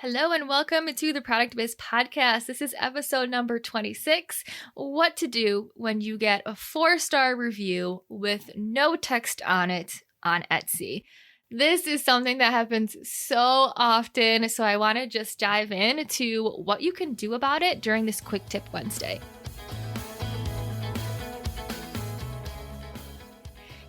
Hello and welcome to the Product Biz Podcast. This is episode number 26, what to do when you get a 4-star review with no text on it on Etsy. This is something that happens so often, so I want to just dive into what you can do about it during this Quick Tip Wednesday.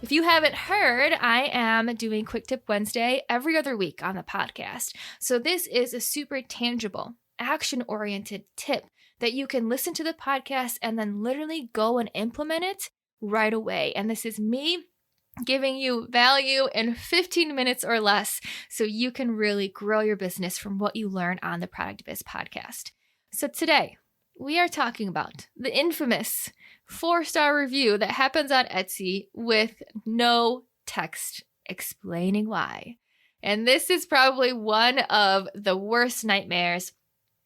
If you haven't heard, I am doing Quick Tip Wednesday every other week on the podcast. So this is a super tangible, action-oriented tip that you can listen to the podcast and then literally go and implement it right away. And this is me giving you value in 15 minutes or less so you can really grow your business from what you learn on the Product Biz podcast. So today, we are talking about the infamous 4-star review that happens on Etsy with no text explaining why. And this is probably one of the worst nightmares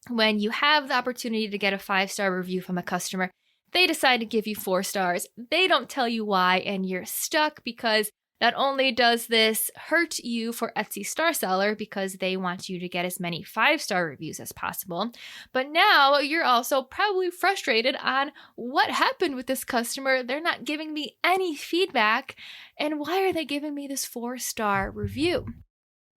when you have the opportunity to get a 5-star review from a customer. They decide to give you 4 stars. They don't tell you why, and you're stuck because not only does this hurt you for Etsy Star Seller because they want you to get as many 5-star reviews as possible, but now you're also probably frustrated on what happened with this customer. They're not giving me any feedback, and why are they giving me this 4-star review?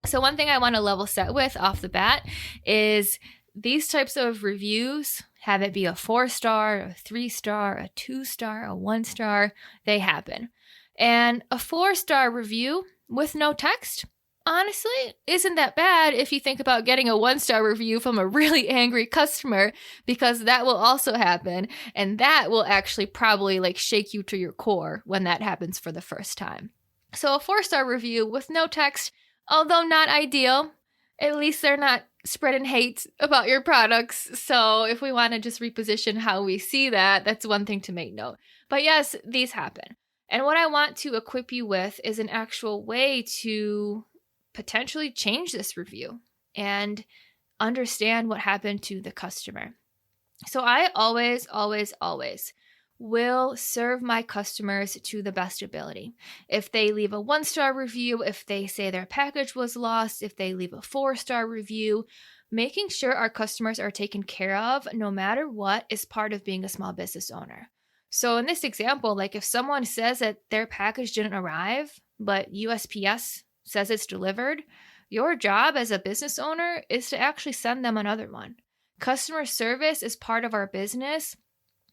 So one thing I want to level set with off the bat is these types of reviews, have it be a 4-star, a 3-star, a 2-star, a 1-star, they happen. And a 4-star review with no text, honestly, isn't that bad if you think about getting a 1-star review from a really angry customer, because that will also happen. And that will actually probably shake you to your core when that happens for the first time. So a 4-star review with no text, although not ideal, at least they're not spreading hate about your products. So if we want to just reposition how we see that, that's one thing to make note. But yes, these happen. And what I want to equip you with is an actual way to potentially change this review and understand what happened to the customer. So I always will serve my customers to the best ability. If they leave a 1-star review, if they say their package was lost, if they leave a 4-star review, making sure our customers are taken care of no matter what is part of being a small business owner. So in this example, if someone says that their package didn't arrive, but USPS says it's delivered, your job as a business owner is to actually send them another one. Customer service is part of our business.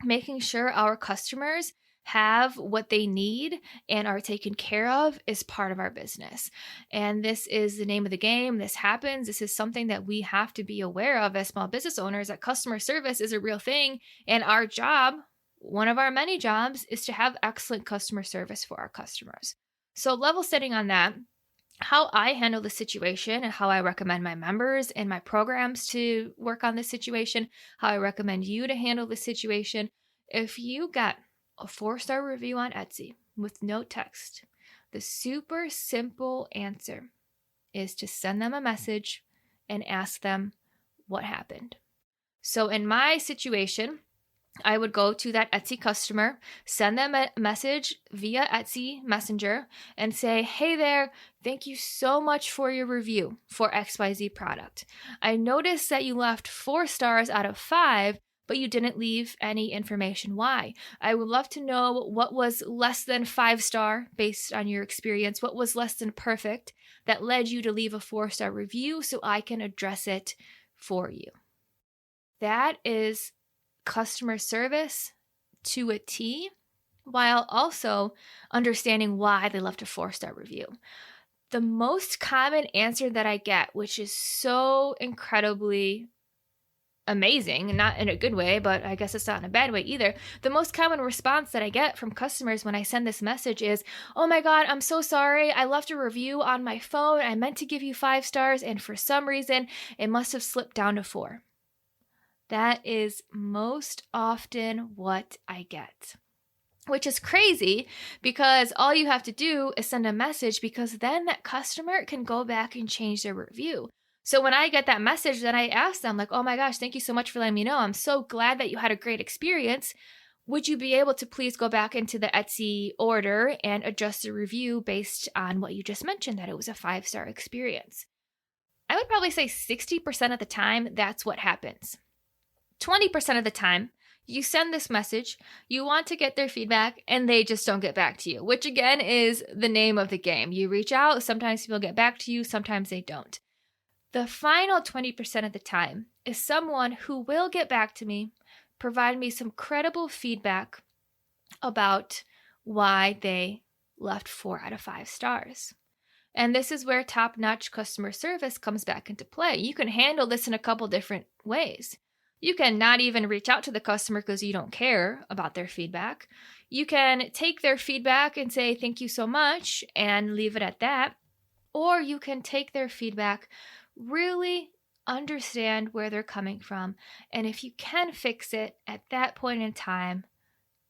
Making sure our customers have what they need and are taken care of is part of our business. And this is the name of the game. This happens. This is something that we have to be aware of as small business owners, that customer service is a real thing. And our job, one of our many jobs, is to have excellent customer service for our customers. So level setting on that, how I handle the situation and how I recommend my members and my programs to work on this situation, how I recommend you to handle the situation. If you got a 4-star review on Etsy with no text, the super simple answer is to send them a message and ask them what happened. So in my situation, I would go to that Etsy customer, send them a message via Etsy Messenger and say, hey there, thank you so much for your review for XYZ product. I noticed that you left 4 stars out of 5, but you didn't leave any information why. I would love to know what was less than 5-star based on your experience, what was less than perfect that led you to leave a 4-star review so I can address it for you. That is customer service to a T, while also understanding why they left a 4-star review. The most common answer that I get, which is so incredibly amazing, not in a good way, but I guess it's not in a bad way either. The most common response that I get from customers when I send this message is, oh my God, I'm so sorry. I left a review on my phone. I meant to give you 5 stars, and for some reason, it must have slipped down to 4. That is most often what I get, which is crazy because all you have to do is send a message, because then that customer can go back and change their review. So when I get that message, then I ask them oh my gosh, thank you so much for letting me know. I'm so glad that you had a great experience. Would you be able to please go back into the Etsy order and adjust the review based on what you just mentioned, that it was a 5-star experience? I would probably say 60% of the time, that's what happens. 20% of the time, you send this message, you want to get their feedback, and they just don't get back to you, which again is the name of the game. You reach out, sometimes people get back to you, sometimes they don't. The final 20% of the time is someone who will get back to me, provide me some credible feedback about why they left 4 out of 5 stars. And this is where top-notch customer service comes back into play. You can handle this in a couple different ways. You can not even reach out to the customer because you don't care about their feedback. You can take their feedback and say, thank you so much, and leave it at that. Or you can take their feedback, really understand where they're coming from, and if you can fix it at that point in time,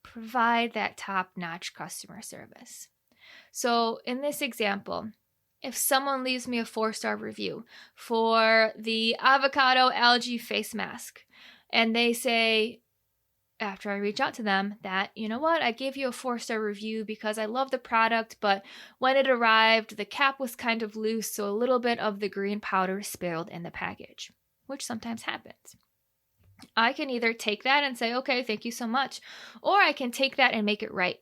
provide that top-notch customer service. So in this example, if someone leaves me a 4-star review for the avocado algae face mask, and they say, after I reach out to them, that, you know what, I gave you a 4-star review because I love the product, but when it arrived, the cap was kind of loose, so a little bit of the green powder spilled in the package, which sometimes happens. I can either take that and say, okay, thank you so much, or I can take that and make it right.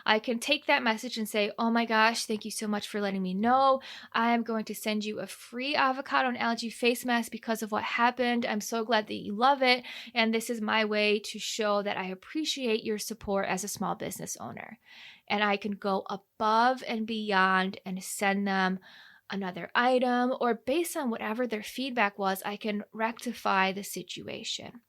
I can take that message and say, oh my gosh, thank you so much for letting me know. I am going to send you a free avocado and algae face mask because of what happened. I'm so glad that you love it. And this is my way to show that I appreciate your support as a small business owner. And I can go above and beyond and send them another item, or based on whatever their feedback was, I can rectify the situation.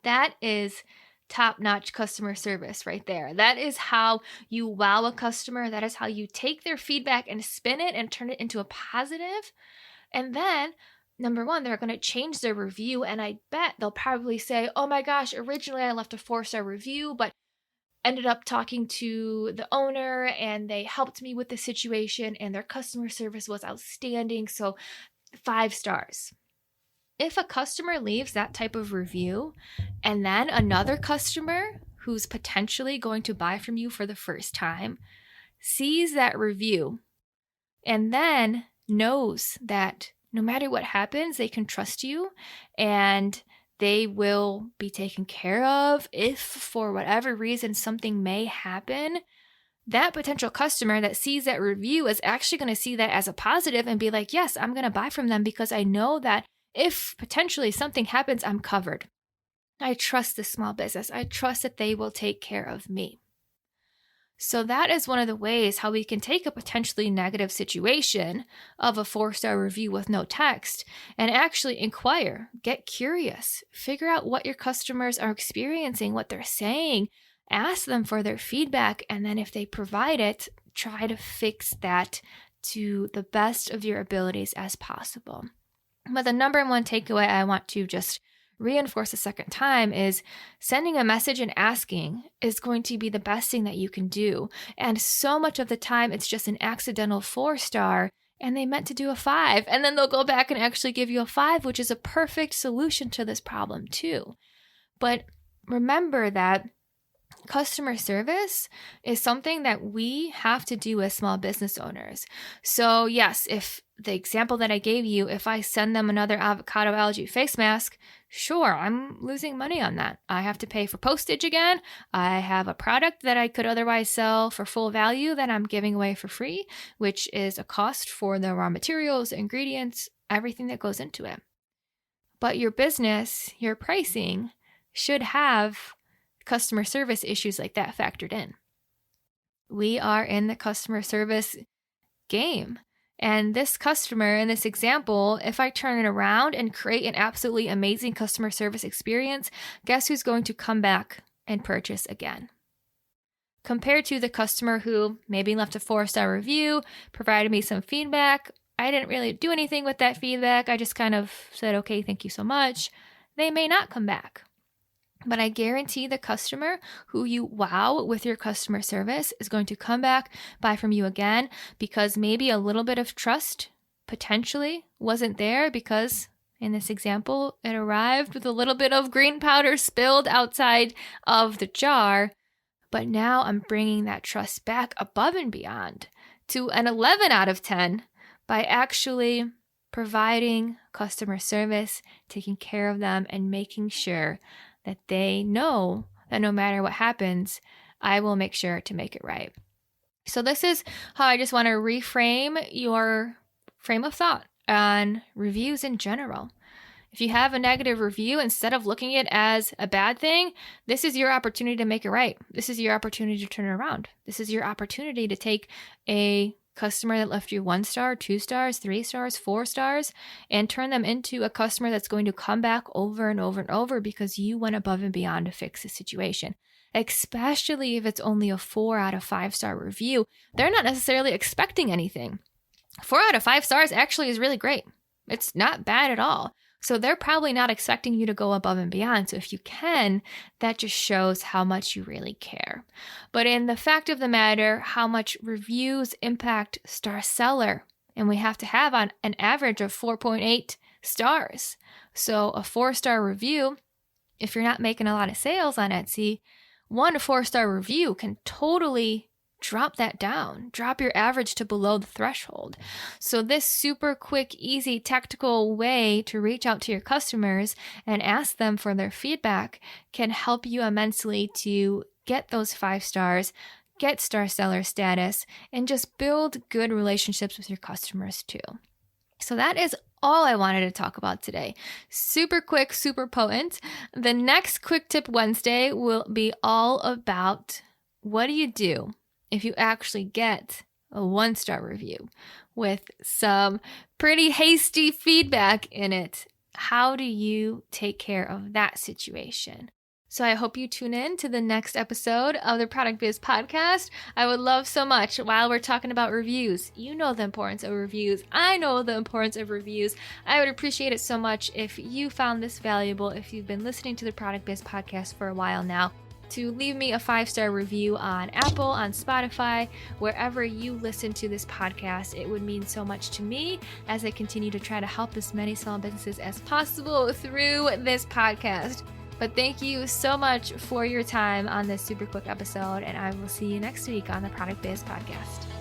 That is top-notch customer service right there. That is how you wow a customer. That is how you take their feedback and spin it and turn it into a positive. And then, number one, they're going to change their review, and I bet they'll probably say, oh my gosh, originally I left a 4-star review, but ended up talking to the owner and they helped me with the situation and their customer service was outstanding, so 5 stars. If a customer leaves that type of review and then another customer who's potentially going to buy from you for the first time sees that review and then knows that no matter what happens, they can trust you and they will be taken care of if for whatever reason something may happen, that potential customer that sees that review is actually going to see that as a positive and be like, yes, I'm going to buy from them because I know that if potentially something happens, I'm covered. I trust this small business. I trust that they will take care of me. So that is one of the ways how we can take a potentially negative situation of a 4-star review with no text and actually inquire, get curious, figure out what your customers are experiencing, what they're saying, ask them for their feedback, and then if they provide it, try to fix that to the best of your abilities as possible. But the number one takeaway I want to just reinforce a second time is sending a message and asking is going to be the best thing that you can do. And so much of the time, it's just an accidental 4-star and they meant to do a 5. And then they'll go back and actually give you a 5, which is a perfect solution to this problem too. But remember that customer service is something that we have to do as small business owners. So yes, if the example that I gave you, if I send them another avocado algae face mask, sure, I'm losing money on that. I have to pay for postage again. I have a product that I could otherwise sell for full value that I'm giving away for free, which is a cost for the raw materials, ingredients, everything that goes into it. But your business, your pricing should have customer service issues like that factored in. We are in the customer service game. And this customer in this example, if I turn it around and create an absolutely amazing customer service experience, guess who's going to come back and purchase again? Compared to the customer who maybe left a 4-star review, provided me some feedback. I didn't really do anything with that feedback. I just kind of said, okay, thank you so much. They may not come back. But I guarantee the customer who you wow with your customer service is going to come back, buy from you again, because maybe a little bit of trust potentially wasn't there because in this example, it arrived with a little bit of green powder spilled outside of the jar. But now I'm bringing that trust back above and beyond to an 11 out of 10 by actually providing customer service, taking care of them, and making sure that they know that no matter what happens, I will make sure to make it right. So this is how I just want to reframe your frame of thought on reviews in general. If you have a negative review, instead of looking at it as a bad thing, this is your opportunity to make it right. This is your opportunity to turn it around. This is your opportunity to take a customer that left you 1 star, 2 stars, 3 stars, 4 stars, and turn them into a customer that's going to come back over and over and over because you went above and beyond to fix the situation. Especially if it's only a 4 out of 5 star review. They're not necessarily expecting anything. 4 out of 5 stars actually is really great. It's not bad at all. So they're probably not expecting you to go above and beyond. So if you can, that just shows how much you really care. But in the fact of the matter, how much reviews impact Star Seller, and we have to have on an average of 4.8 stars. So a 4-star review, if you're not making a lot of sales on Etsy, 1 4-star review can totally drop that down, drop your average to below the threshold. So this super quick, easy, tactical way to reach out to your customers and ask them for their feedback can help you immensely to get those 5 stars, get Star Seller status, and just build good relationships with your customers too. So that is all I wanted to talk about today. Super quick, super potent. The next Quick Tip Wednesday will be all about what do you do if you actually get a 1-star review with some pretty hasty feedback in it. How do you take care of that situation? So I hope you tune in to the next episode of the Product Biz Podcast. I would love so much, while we're talking about reviews, you know the importance of reviews. I know the importance of reviews. I would appreciate it so much if you found this valuable, if you've been listening to the Product Biz Podcast for a while now, to leave me a 5-star review on Apple, on Spotify, wherever you listen to this podcast. It would mean so much to me as I continue to try to help as many small businesses as possible through this podcast. But thank you so much for your time on this super quick episode, and I will see you next week on the Product Biz Podcast.